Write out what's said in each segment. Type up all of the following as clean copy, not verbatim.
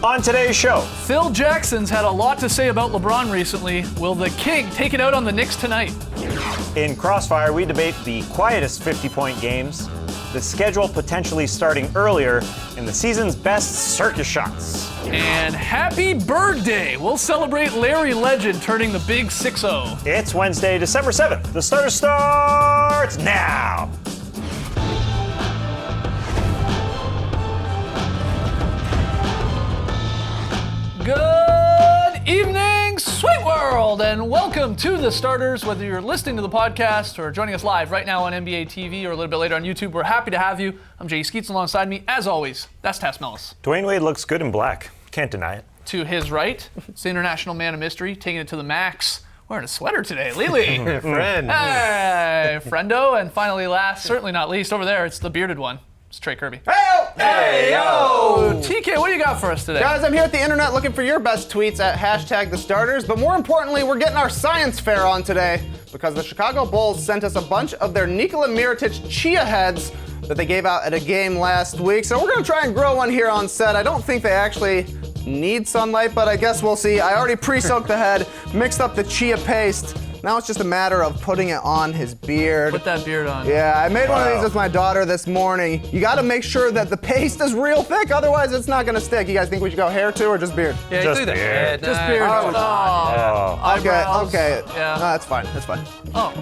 On today's show, Phil Jackson's had a lot to say about LeBron recently. Will the King take it out on the Knicks tonight? in Crossfire, we debate the quietest 50-point games, the schedule potentially starting earlier, and the season's best circus shots. And happy birthday! We'll celebrate Larry Legend turning the big 6-0. It's Wednesday, December 7th. The starter starts now. Good evening, Sweet World, and welcome to The Starters. Whether you're listening to the podcast or joining us live right now on NBA TV or a little bit later on YouTube, we're happy to have you. I'm Jay Skeets, alongside me, as always, that's Tass Mellis. Dwayne Wade looks good in black. Can't deny it. To his right, it's the International Man of Mystery, taking it to the max. Wearing a sweater today, Lily. Friend. Hey, friendo. And finally, last, certainly not least, over there, it's the bearded one. It's Trey Kirby. Hey, yo! TK, what do you got for us today? Guys, I'm here at the internet looking for your best tweets at #TheStarters, but more importantly, we're getting our science fair on today because the Chicago Bulls sent us a bunch of their Nikola Mirotic chia heads that they gave out at a game last week. So we're gonna try and grow one here on set. I don't think they actually need sunlight, but I guess we'll see. I already pre-soaked the head, mixed up the chia paste. Now it's just a matter of putting it on his beard. Put that beard on. Yeah, I made one of these with my daughter this morning. You gotta make sure that the paste is real thick, otherwise it's not gonna stick. You guys think we should go hair too or just beard? Yeah, Just do that. beard. Just beard. Oh. Eyebrows. Okay. Yeah. No, that's fine. That's fine. Oh,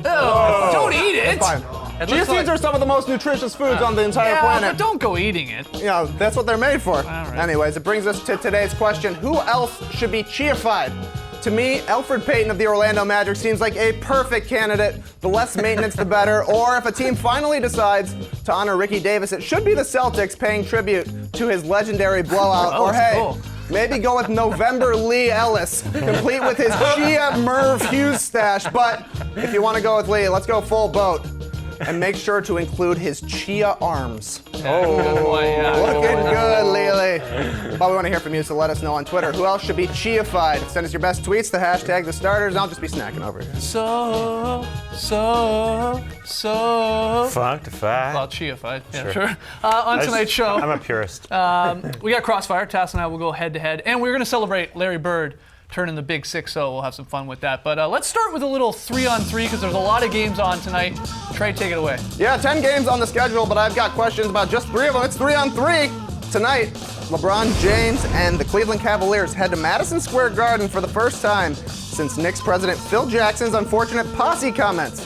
don't eat it. Fine. Chia seeds are some of the most nutritious foods on the entire Yeah, planet. but don't go eating it. You know, that's what they're made for. right. Anyways, it brings us to today's question. Who else should be chia-fied? To me, Elfrid Payton of the Orlando Magic seems like a perfect candidate. The less maintenance, the better. Or if a team finally decides to honor Ricky Davis, it should be the Celtics paying tribute to his legendary blowout. Oh, or that's hey, cool. maybe go with November Lee Ellis, complete with his Chia Merv Hughes stash. But if you want to go with Lee, let's go full boat. And make sure to include his chia arms. Good boy, yeah. Looking good, Lily. But we want to hear from you, so let us know on Twitter. Who else should be chia-fied? Send us your best tweets, the #TheStarters, and I'll just be snacking over here. So. Functified. Well, chia-fied. Yeah, sure. On tonight's show, I'm a purist. we got Crossfire. Tass and I will go head-to-head. And we're going to celebrate Larry Bird turning the big 6-0. We'll have some fun with that. But let's start with a little 3-on-3 because there's a lot of games on tonight. Trey, take it away. Yeah, 10 games on the schedule, but I've got questions about just 3 of them. It's 3-on-3. Tonight, LeBron James and the Cleveland Cavaliers head to Madison Square Garden for the first time since Knicks president Phil Jackson's unfortunate posse comments.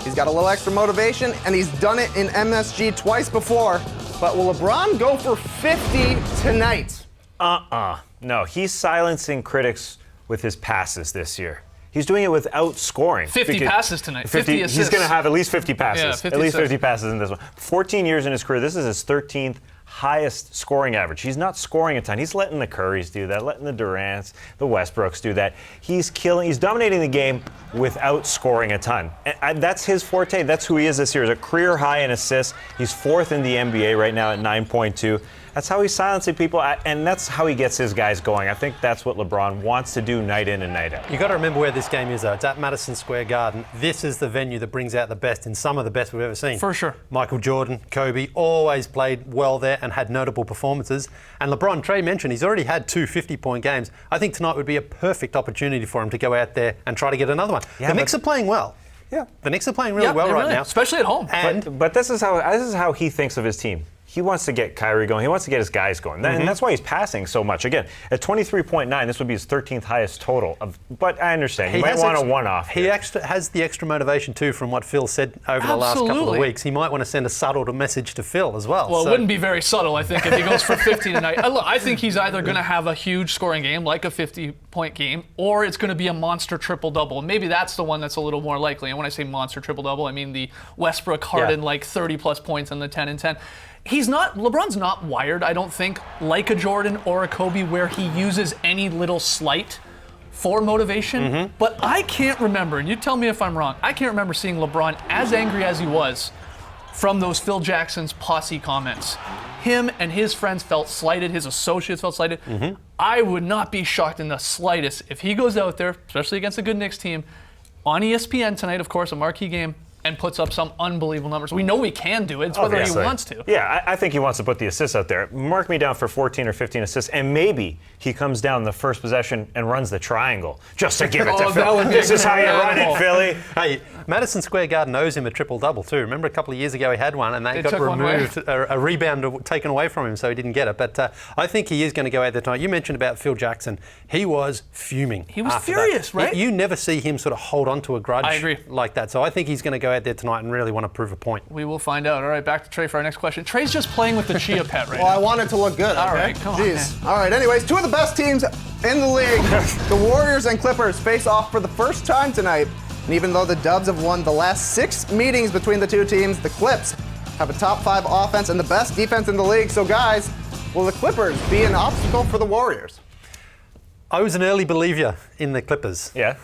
He's got a little extra motivation, and he's done it in MSG twice before. But will LeBron go for 50 tonight? No, he's silencing critics with his passes this year. He's doing it without scoring. 50 passes tonight, 50 assists. He's going to have at least 50 passes. Yeah, 50 at least 50 assists. passes in this one. 14 years in his career. This is his 13th highest scoring average. He's not scoring a ton. He's letting the Currys do that, letting the Durants, the Westbrooks do that. He's dominating the game without scoring a ton. And that's his forte. That's who he is this year. He's a career high in assists. He's 4th in the NBA right now at 9.2. That's how he's silencing people, and that's how he gets his guys going. I think that's what LeBron wants to do night in and night out. You got to remember where this game is, though. It's at Madison Square Garden. This is the venue that brings out the best, and some of the best we've ever seen. For sure. Michael Jordan, Kobe, always played well there and had notable performances. And LeBron, Trey mentioned, he's already had 2 50-point games. I think tonight would be a perfect opportunity for him to go out there and try to get another one. Yeah, the Knicks are playing well. Yeah. The Knicks are playing really well they right really, now. especially at home. And But this is how he thinks of his team. He wants to get Kyrie going. He wants to get his guys going. And that's why he's passing so much. Again, at 23.9, this would be his 13th highest total. But I understand. He might want a one-off. He has the extra motivation, too, from what Phil said over the last couple of Absolutely. weeks. He might want to send a subtle message to Phil as well. Well, So- it wouldn't be very subtle, I think, if he goes for 50 tonight. Look, I think he's either going to have a huge scoring game, like a 50-point game, or it's going to be a monster triple-double. And maybe that's the one that's a little more likely. And when I say monster triple-double, I mean the Westbrook Harden, like 30-plus points in the 10 and 10. LeBron's not wired, I don't think, like a Jordan or a Kobe, where he uses any little slight for motivation. But I can't remember, and you tell me if I'm wrong, I can't remember seeing LeBron as angry as he was from those Phil Jackson's posse comments. Him and his friends felt slighted, his associates felt slighted. I would not be shocked in the slightest if he goes out there, especially against a good Knicks team, on ESPN tonight, of course, a marquee game, and puts up some unbelievable numbers. We know he can do it. It's whether he Obviously. wants to. Yeah, I think he wants to put the assists out there. Mark me down for 14 or 15 assists, and maybe he comes down the first possession and runs the triangle just to give it to Oh, that Phil. would be This is how you run it, incredible. Philly. Hey, Madison Square Garden owes him a triple-double too. Remember a couple of years ago he had one and they got took one away. removed, a rebound taken away from him, so he didn't get it. But I think he is going to go out there tonight. You mentioned about Phil Jackson. He was fuming. He was after furious, that. right? You never see him sort of hold on to a grudge I agree. like that. So I think he's going to go out there tonight and really want to prove a point. We will find out. All right, back to Trey for our next question. Trey's just playing with the Chia Pet right Well, I now. want it to look good. All okay? right, come on, Jeez. All right, anyways, two of the best teams in the league, the Warriors and Clippers, face off for the first time tonight. And even though the Dubs have won the last 6 meetings between the two teams, the Clips have a top 5 offense and the best defense in the league. So, guys, will the Clippers be an obstacle for the Warriors? I was an early believer in the Clippers. Yeah.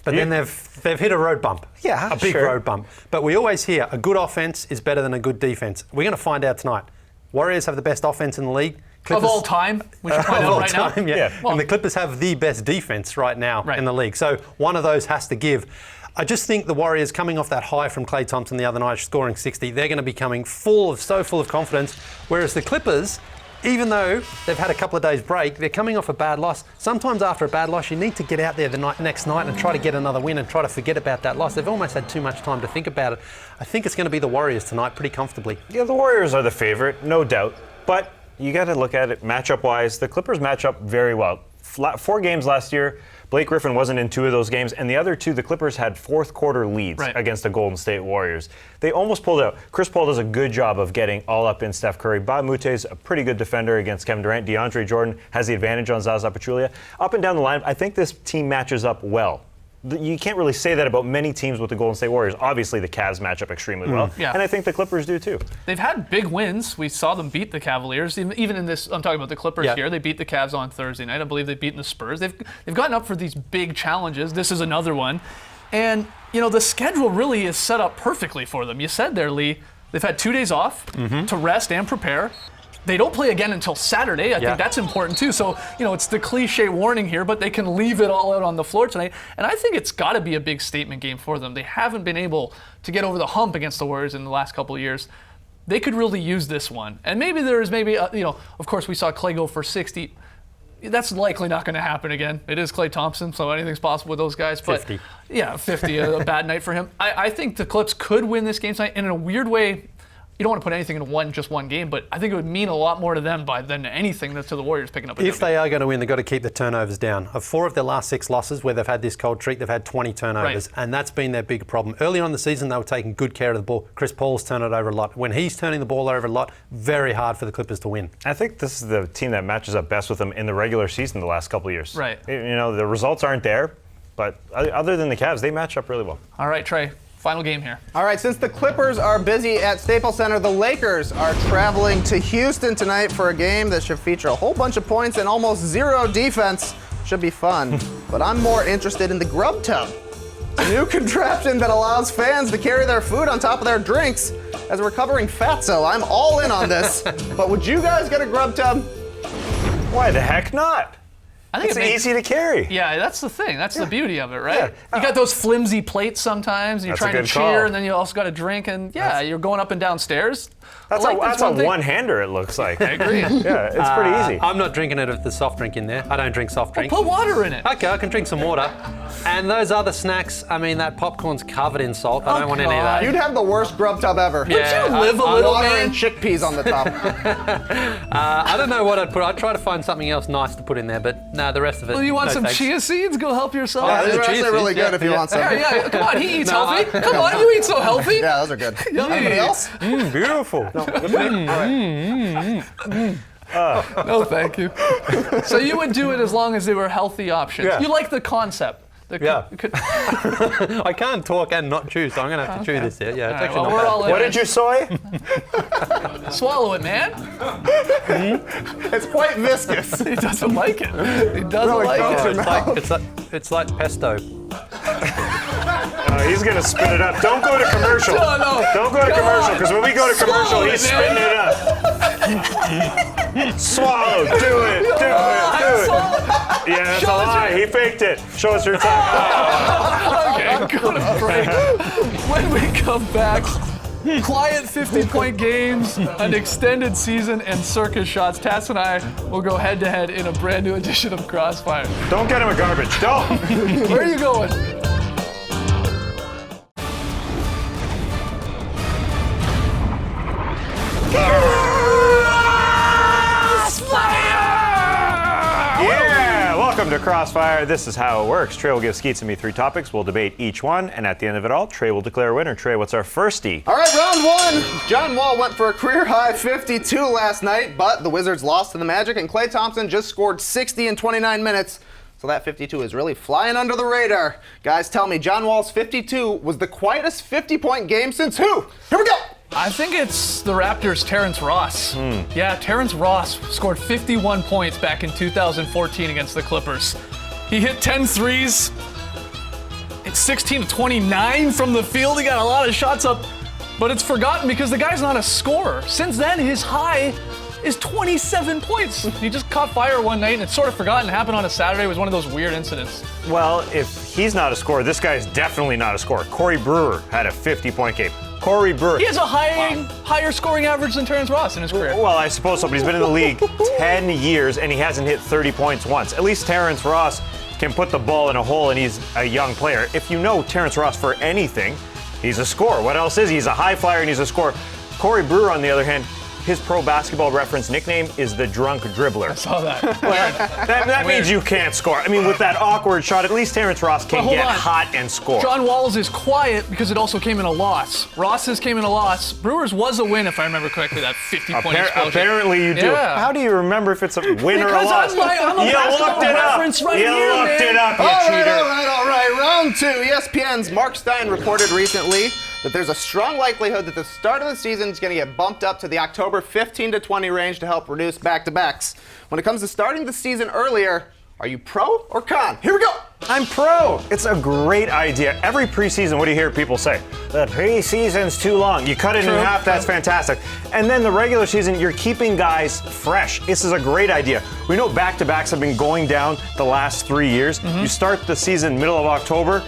But then they've hit a road bump. Yeah, a big sure. road bump. But we always hear a good offense is better than a good defense. We're going to find out tonight. Warriors have the best offense in the league. Of all time, we should find Of out all right time, now. yeah. Well, And the Clippers have the best defense right now Right. in the league. So one of those has to give. I just think the Warriors, coming off that high from Klay Thompson the other night, scoring 60, they're going to be coming full of confidence. Whereas the Clippers, even though they've had a couple of days break, they're coming off a bad loss. Sometimes after a bad loss, you need to get out there the next night and try to get another win and try to forget about that loss. They've almost had too much time to think about it. I think it's going to be the Warriors tonight pretty comfortably. Yeah, the Warriors are the favorite, no doubt. But you got to look at it matchup-wise. The Clippers match up very well. 4 games last year, Blake Griffin wasn't in 2 of those games, and the other 2, the Clippers had fourth quarter leads Right. against the Golden State Warriors. They almost pulled out. Chris Paul does a good job of getting all up in Steph Curry. Bob Moute's a pretty good defender against Kevin Durant. DeAndre Jordan has the advantage on Zaza Pachulia. Up and down the line, I think this team matches up well. You can't really say that about many teams with the Golden State Warriors. Obviously, the Cavs match up extremely well, Yeah. and I think the Clippers do too. they've had big wins. We saw them beat the Cavaliers. Even in this, I'm talking about the Clippers Yeah. here. They beat the Cavs on Thursday night. I believe they've beaten the Spurs. They've gotten up for these big challenges. This is another one. And, the schedule really is set up perfectly for them. You said there, Lee, they've had 2 days off to rest and prepare. They don't play again until Saturday. I Yeah. think that's important too. So, it's the cliche warning here, but they can leave it all out on the floor tonight. And I think it's got to be a big statement game for them. They haven't been able to get over the hump against the Warriors in the last couple of years. They could really use this one. And maybe there is of course we saw Klay go for 60. That's likely not going to happen again. It is Klay Thompson, so anything's possible with those guys. But 50. Yeah, 50, a bad night for him. I think the Clips could win this game tonight. And in a weird way, you don't want to put anything in just one game, but I think it would mean a lot more to them than anything that's to the Warriors picking up a If W. they are going to win, they've got to keep the turnovers down. Of 4 of their last 6 losses where they've had this cold streak, they've had 20 turnovers, Right. and that's been their big problem. Early on in the season, they were taking good care of the ball. Chris Paul's turned it over a lot. When he's turning the ball over a lot, very hard for the Clippers to win. I think this is the team that matches up best with them in the regular season the last couple of years. Right. The results aren't there, but other than the Cavs, they match up really well. All right, Trey, final game here. All right, since the Clippers are busy at Staples Center, the Lakers are traveling to Houston tonight for a game that should feature a whole bunch of points and almost zero defense. Should be fun. But I'm more interested in the Grub Tub, a new contraption that allows fans to carry their food on top of their drinks as a recovering fatso. I'm all in on this. But would you guys get a Grub Tub? Why the heck not? I think It's it makes, easy to carry. Yeah, that's the thing. That's the beauty of it, right? Yeah. You got those flimsy plates sometimes, and you're That's a trying to good cheer, call. and then you also got to drink, and you're going up and down stairs. That's I like this a one thing. one-hander, it looks like. I agree. Yeah, it's pretty easy. I'm not drinking it with the soft drink in there. I don't drink soft drink. Put water in it. Okay, I can drink some water. And those other snacks, that popcorn's covered in salt. I don't want any of God. that. You'd have the worst Grub Tub ever. Yeah, you live a little, Water man? and chickpeas on the top. I don't know what I'd put. I'd try to find something else nice to put in there, but no, the rest of it. Well, you want no some thanks. chia seeds? Go help yourself. Yeah, these the are actually cheese really seeds, good if you yeah. want some. Yeah, come on, he eats No, healthy. Come on, you eat so healthy. Yeah, those are good. Yummy. Anybody else? Beautiful. No, thank you. So you would do it as long as they were healthy options. Yeah. You like the concept. Yeah. I can't talk and not chew, so I'm going to have to chew this here. Yeah, it's All right, actually well, not we're bad. all in. What did you soy? Swallow it, man. It's quite viscous. He doesn't like it. He doesn't Really like coats it. your It's like pesto. He's going to spit it up. Don't go to commercial. No. Don't go to Come commercial, on. because when we go to commercial, Swallow he's it, man. spitting it up. Swallow. Do it. Do it. Do it. Yeah, that's a lie. he faked it. Show us your time. Okay, go to break. When we come back, quiet 50-point games, an extended season, and circus shots. Tass and I will go head-to-head in a brand new edition of Crossfire. Don't get him a garbage. Don't. Where are you going? Yeah, welcome to Crossfire. This is how it works. Trey will give Skeets and me 3 topics. We'll debate each one, and at the end of it all, Trey will declare a winner. Trey, what's our firstie? All right, round one. John Wall went for a career-high 52 last night, but the Wizards lost to the Magic, and Klay Thompson just scored 60 in 29 minutes. So that 52 is really flying under the radar. Guys, tell me, John Wall's 52 was the quietest 50-point game since who? Here we go. I think it's the Raptors' Terrence Ross. Yeah, Terrence Ross scored 51 points back in 2014 against the Clippers. He hit 10 threes. It's 16 to 29 from the field. He got a lot of shots up, but it's forgotten because the guy's not a scorer. Since then, his high is 27 points. He just caught fire one night, and it's sort of forgotten. It happened on a Saturday. It was one of those weird incidents. Well, if he's not a scorer, this guy's definitely not a scorer. Corey Brewer had a 50-point game. Corey Brewer. He has a higher scoring average than Terrence Ross in his career. Well, I suppose so, but he's been in the league 10 years, and he hasn't hit 30 points once. At least Terrence Ross can put the ball in a hole, and he's a young player. If you know Terrence Ross for anything, he's a scorer. What else is he? He's a high flyer, and he's a scorer. Corey Brewer, on the other hand, his Pro Basketball Reference nickname is the Drunk Dribbler. Saw that. That means you can't score. I mean, with that awkward shot, at least Terrence Ross can hold get on. hot and score. John Wall's is quiet because it also came in a loss. Ross's came in a loss. Brewers was a win, if I remember correctly, that 50-point explosion. Apparently you do. Yeah. How do you remember if it's a win or a Because loss? I'm a you basketball looked it up. reference right you here, looked man. it up, you All cheater. right. Round two. ESPN's Mark Stein reported recently that there's a strong likelihood that the start of the season is going to get bumped up to the October 15 to 20 range to help reduce back-to-backs. When it comes to starting the season earlier, are you pro or con? Here we go. I'm pro. It's a great idea. Every preseason, what do you hear people say? The preseason's too long. You cut it in half, that's fantastic. And then the regular season, you're keeping guys fresh. This is a great idea. We know back-to-backs have been going down the last 3 years. You start the season middle of October,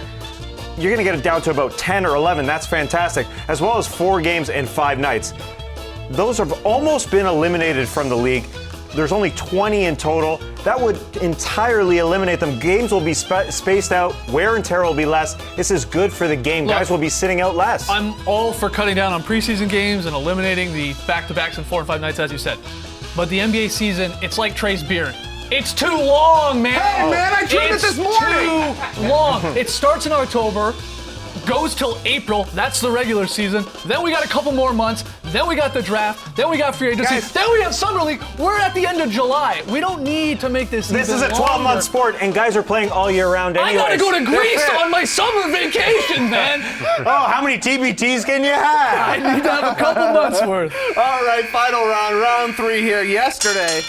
you're going to get it down to about 10 or 11. That's fantastic. As well as 4 games and 5 nights. Those have almost been eliminated from the league. There's only 20 in total. That would entirely eliminate them. Games will be spaced out. Wear and tear will be less. This is good for the game. Look, guys will be sitting out less. I'm all for cutting down on preseason games and eliminating the back-to-backs in 4 and 5 nights, as you said. But the NBA season, it's like Trey's beard. It's too long, man. Hey, man, I trimmed it this morning. It's too long. It starts in October, goes till April. That's the regular season. Then we got a couple more months. Then we got the draft. Then we got free agency. Guys. Then we have summer league. We're at the end of July. We don't need to make this. This is even a 12-month longer. sport, and guys are playing all year round I anyway. gotta go to Greece on my summer vacation, man. Oh, how many TBTs can you have? I need to have a couple months worth. All right, final round, round 3 here. Yesterday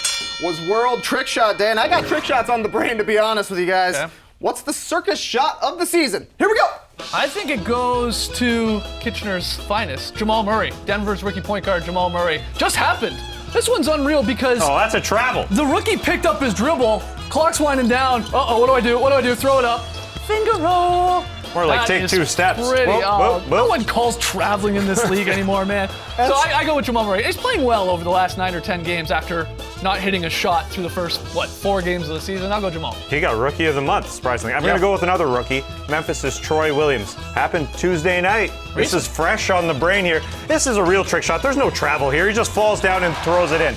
was World Trick Shot Day, and I got trick shots on the brain, to be honest with you guys. Okay. What's the circus shot of the season? Here we go. I think it goes to Kitchener's finest, Jamal Murray. Denver's rookie point guard, Jamal Murray. Just happened. This one's unreal because Oh, that's a travel. the rookie picked up his dribble, clock's winding down. Uh-oh, what do I do? What do I do? Throw it up. Finger roll. More like That take is 2 steps. Pretty, Whoop, oh, whoop, no whoop. one calls traveling in this league anymore, man. So I go with Jamal Murray. He's playing well over the last 9 or 10 games after not hitting a shot through the first, 4 games of the season. I'll go Jamal. He got Rookie of the Month, surprisingly. I'm going to go with another rookie. Memphis' Troy Williams. Happened Tuesday night. This is fresh on the brain here. This is a real trick shot. There's no travel here. He just falls down and throws it in.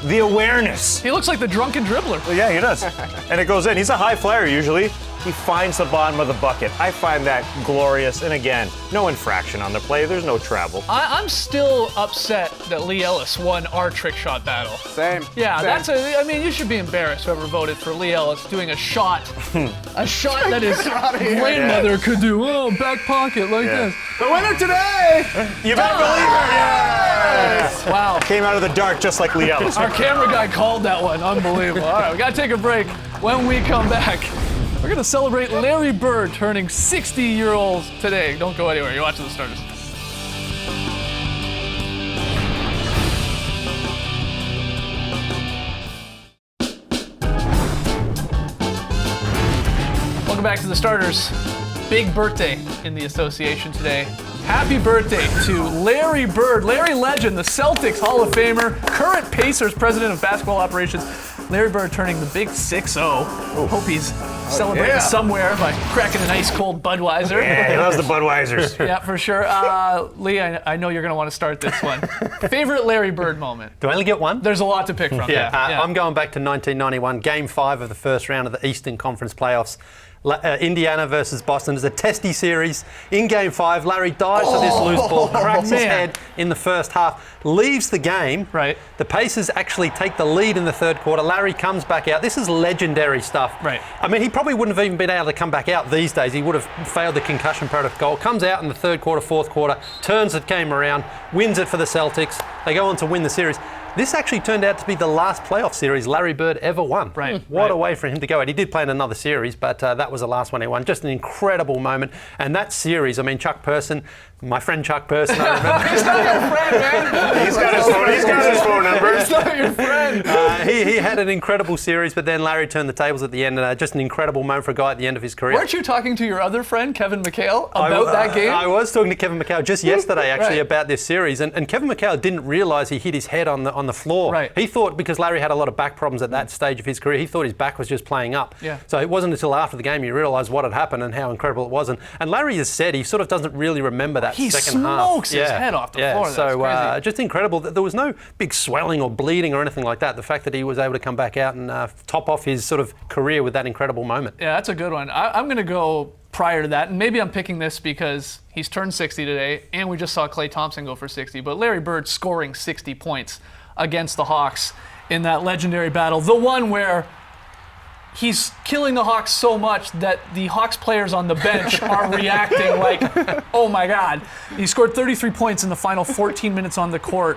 The awareness. He looks like the drunken dribbler. Yeah, he does. And it goes in. He's a high flyer usually. He finds the bottom of the bucket. I find that glorious. And again, no infraction on the play. There's no travel. I'm still upset that Lee Ellis won our trick shot battle. Same. Yeah, Same. I mean, you should be embarrassed whoever voted for Lee Ellis doing a shot that his outta here. grandmother could do. Oh, back pocket like Yeah. this. The winner today. You better believe it. Yeah. Wow. Came out of the dark just like Lee Ellis. Our camera guy called that one. Unbelievable. All right, we got to take a break. When we come back, we're going to celebrate Larry Bird turning 60-year-olds today. Don't go anywhere. You're watching The Starters. back to the starters. Big birthday in the association today. Happy birthday to Larry Bird, Larry Legend, the Celtics Hall of Famer, current Pacers president of basketball operations. Larry Bird turning the big 6-0. Hope he's celebrating somewhere by cracking an ice cold Budweiser. Yeah, he loves the Budweisers. Yeah, for sure. Lee, I know you're going to want to start this one. Favorite Larry Bird moment? Do I only get one? There's a lot to pick from. I'm going back to 1991, Game 5 of the first round of the Eastern Conference playoffs. Indiana versus Boston is a testy series. In Game 5, Larry dives for this loose ball, cracks his head in the first half, leaves the game. Right. The Pacers actually take the lead in the third quarter. Larry comes back out. This is legendary stuff. Right. I mean, he probably wouldn't have even been able to come back out these days. He would have failed the concussion protocol. Comes out in the third quarter, fourth quarter, turns the game around, wins it for the Celtics. They go on to win the series. This actually turned out to be the last playoff series Larry Bird ever won. Right. What a way for him to go. And he did play in another series, but that was the last one he won. Just an incredible moment. And that series, I mean, Chuck Person, my friend Chuck Person, I remember. He's not your friend, man. He's got his phone number. He's not your friend. He had an incredible series, but then Larry turned the tables at the end. And just an incredible moment for a guy at the end of his career. Weren't you talking to your other friend, Kevin McHale, about that game? I was talking to Kevin McHale just yesterday, actually, about this series. And Kevin McHale didn't realise he hit his head on the floor. Right. He thought, because Larry had a lot of back problems at that stage of his career, he thought his back was just playing up. Yeah. So it wasn't until after the game he realised what had happened and how incredible it was. And Larry has said he sort of doesn't really remember that second half. He smokes his head off the floor. So That's crazy. just incredible. There was no big swelling or bleeding or anything like that. The fact that he was able to come back out and top off his sort of career with that incredible moment. Yeah, that's a good one. I'm going to go prior to that, and maybe I'm picking this because he's turned 60 today, and we just saw Klay Thompson go for 60, but Larry Bird scoring 60 points against the Hawks in that legendary battle, the one where he's killing the Hawks so much that the Hawks players on the bench are reacting like, oh my God. He scored 33 points in the final 14 minutes on the court,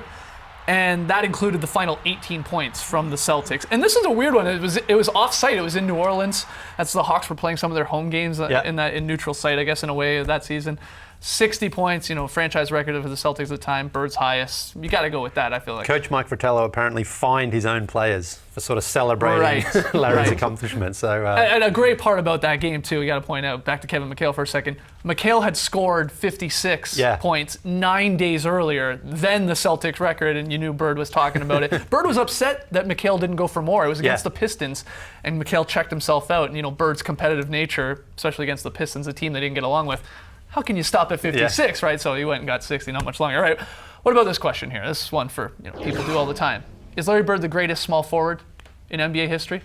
and that included the final 18 points from the Celtics. And this is a weird one. It was off-site. It was in New Orleans. That's the Hawks were playing some of their home games in neutral site, I guess, in a way, that season. 60 points, franchise record for the Celtics at the time, Bird's highest. You got to go with that, I feel like. Coach Mike Fratello apparently fined his own players for sort of celebrating Larry's accomplishment. So, and a great part about that game, too, we got to point out, back to Kevin McHale for a second. McHale had scored 56 points 9 days earlier than the Celtics record, and you knew Bird was talking about it. Bird was upset that McHale didn't go for more. It was against the Pistons, and McHale checked himself out. And, Bird's competitive nature, especially against the Pistons, a team they didn't get along with, how can you stop at 56, right? So he went and got 60, not much longer. All right, what about this question here? This is one for people do all the time. Is Larry Bird the greatest small forward in NBA history?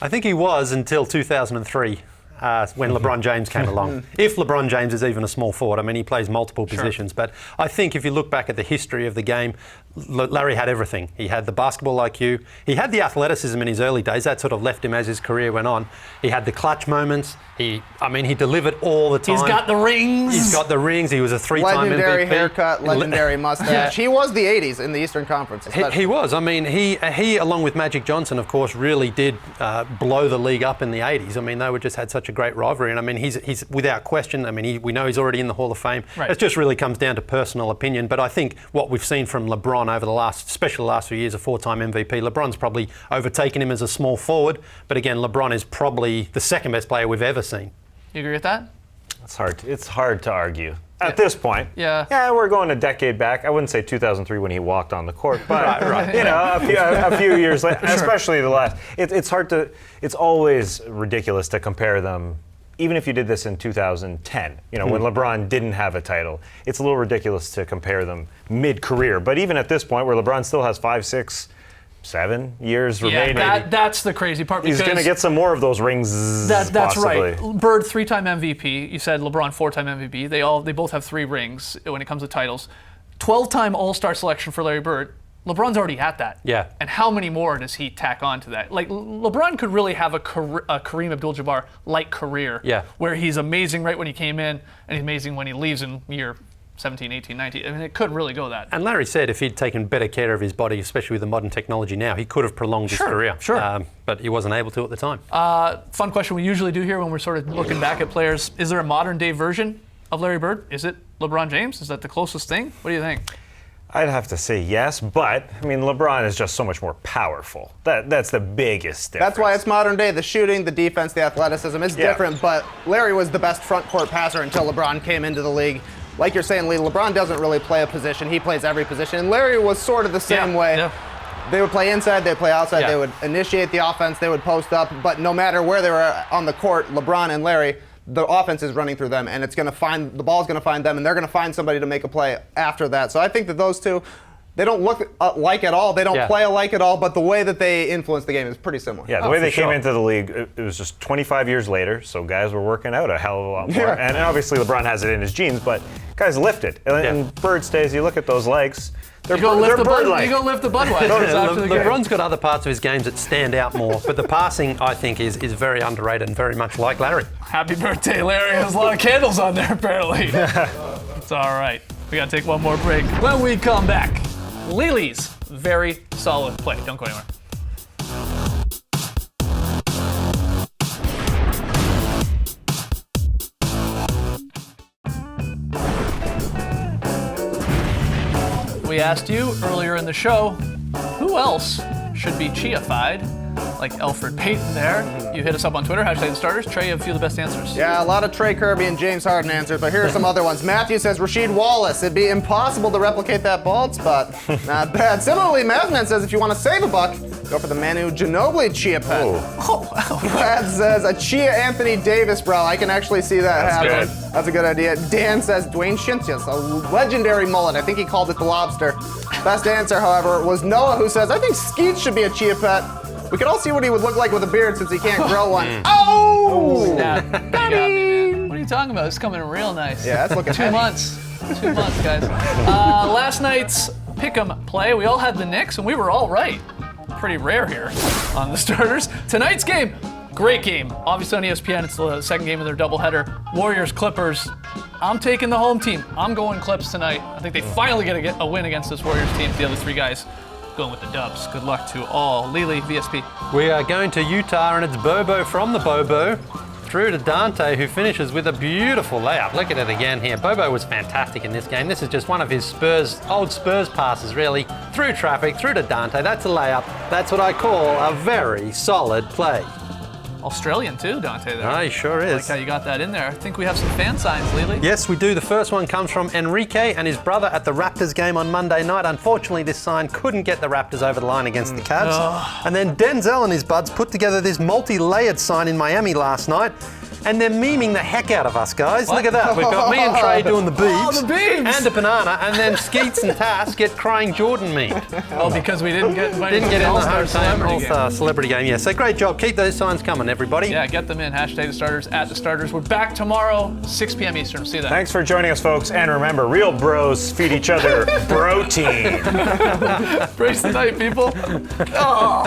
I think he was until 2003. When LeBron James came along. If LeBron James is even a small forward, I mean, he plays multiple positions. But I think if you look back at the history of the game, Larry had everything. He had the basketball IQ. He had the athleticism in his early days. That sort of left him as his career went on. He had the clutch moments. He delivered all the time. He's got the rings. He's got the rings. He was a three-time legendary MVP. Haircut, legendary mustache. He was the 80s in the Eastern Conference. He was. I mean, he along with Magic Johnson, of course, really did blow the league up in the 80s. I mean, they just had such a great rivalry. And I mean, he's without question, I mean, we know he's already in the Hall of Fame. Right. It just really comes down to personal opinion. But I think what we've seen from LeBron over especially the last few years, a 4-time MVP, LeBron's probably overtaken him as a small forward. But again, LeBron is probably the second best player we've ever seen. You agree with that? It's hard to argue. At this point, we're going a decade back. I wouldn't say 2003 when he walked on the court, but a few years later, especially the last. It's always ridiculous to compare them. Even if you did this in 2010, when LeBron didn't have a title, it's a little ridiculous to compare them mid-career. But even at this point, where LeBron still has 5, 6, 7 years remaining, that's the crazy part. He's going to get some more of those rings. That's possibly. right. Bird 3-time MVP. You said LeBron 4-time MVP. They both have 3 rings when it comes to titles. 12-time All-Star selection for Larry Bird. LeBron's already at that. Yeah. And how many more does he tack on to that? Like, LeBron could really have a Kareem Abdul-Jabbar-like career. Yeah. Where he's amazing right when he came in, and he's amazing when he leaves in year 17, 18, 19. I mean, it could really go that. And Larry said if he'd taken better care of his body, especially with the modern technology now, he could have prolonged his career. Sure. But he wasn't able to at the time. Fun question we usually do here when we're sort of looking back at players. Is there a modern-day version of Larry Bird? Is it LeBron James? Is that the closest thing? What do you think? I'd have to say yes, but I mean LeBron is just so much more powerful. That's the biggest difference. That's why it's modern day. The shooting, the defense, the athleticism is different, but Larry was the best front court passer until LeBron came into the league. Like you're saying, Lee, LeBron doesn't really play a position. He plays every position. And Larry was sort of the same way. Yeah. They would play inside, they'd play outside, Yeah. they would initiate the offense, they would post up, but no matter where they were on the court, LeBron and Larry, the offense is running through them, and the ball's going to find them, and they're going to find somebody to make a play after that. So I think that those two, they don't look alike at all. They don't play alike at all, but the way that they influence the game is pretty similar. Yeah, the way they for came sure. into the league, it was just 25 years later, so guys were working out a hell of a lot more. Yeah. And obviously LeBron has it in his genes, but guys lifted. And Bird stays, you look at those legs, they're You go lift the bird-like. You go lift the Budweiser after the game. LeBron's got other parts of his games that stand out more, but the passing, I think, is very underrated and very much like Larry. Happy birthday, Larry. There's a lot of candles on there, apparently. It's all right. We got to take one more break. When we come back, Lily's very solid play. Don't go anywhere. We asked you earlier in the show, who else should be Chia-fied? Like Elfrid Payton there. You hit us up on Twitter, #TheStarters. Trey, you have a few of the best answers. Yeah, a lot of Trey Kirby and James Harden answers, but here are some other ones. Matthew says Rasheed Wallace. It'd be impossible to replicate that bald spot. Not bad. Similarly, Madman says if you want to save a buck, go for the Manu Ginobili Chia pet. Oh, wow. Brad says a Chia Anthony Davis, bro. I can actually see that That's happen. good. That's a good idea. Dan says Dwayne Shintius, a legendary mullet. I think he called it the lobster. Best answer, however, was Noah, who says, I think Skeet should be a Chia pet. We could all see what he would look like with a beard since he can't grow one. Oh! Snap. You got me, man. What are you talking about? It's coming real nice. Yeah, that's looking 2 heavy. months. 2 months, guys. Last night's pick'em play, we all had the Knicks, and we were all right. Pretty rare here on the starters. Tonight's game, great game. Obviously on ESPN, it's the second game of their doubleheader. Warriors, Clippers. I'm taking the home team. I'm going Clips tonight. I think they finally get a win against this Warriors team. The other three guys going with the dubs. Good luck to all. Lily, VSP. We are going to Utah, and it's Bobo from the Bobo through to Dante, who finishes with a beautiful layup. Look at it again here. Bobo was fantastic in this game. This is just one of his old Spurs passes, really. Through traffic, through to Dante. That's a layup. That's what I call a very solid play. Australian too, Dante there. Oh, he sure I like is. how you got that in there. I think we have some fan signs, Lily. Yes, we do. The first one comes from Enrique and his brother at the Raptors game on Monday night. Unfortunately, this sign couldn't get the Raptors over the line against the Cavs. And then Denzel and his buds put together this multi-layered sign in Miami last night. And they're memeing the heck out of us, guys. What? Look at that. We've got me and Trey doing the beeps. Oh, the beeps! And a banana. And then Skeets and Tass get crying Jordan meme. Oh, because we didn't get invited Didn't to get in the All-Star Celebrity Game. All-Star Celebrity Game. Yeah, so great job. Keep those signs coming, everybody. Yeah, get them in. #TheStarters @TheStarters. We're back tomorrow, 6 p.m. Eastern. See you then. Thanks for joining us, folks. And remember, real bros feed each other protein. Brace the night, people. Oh.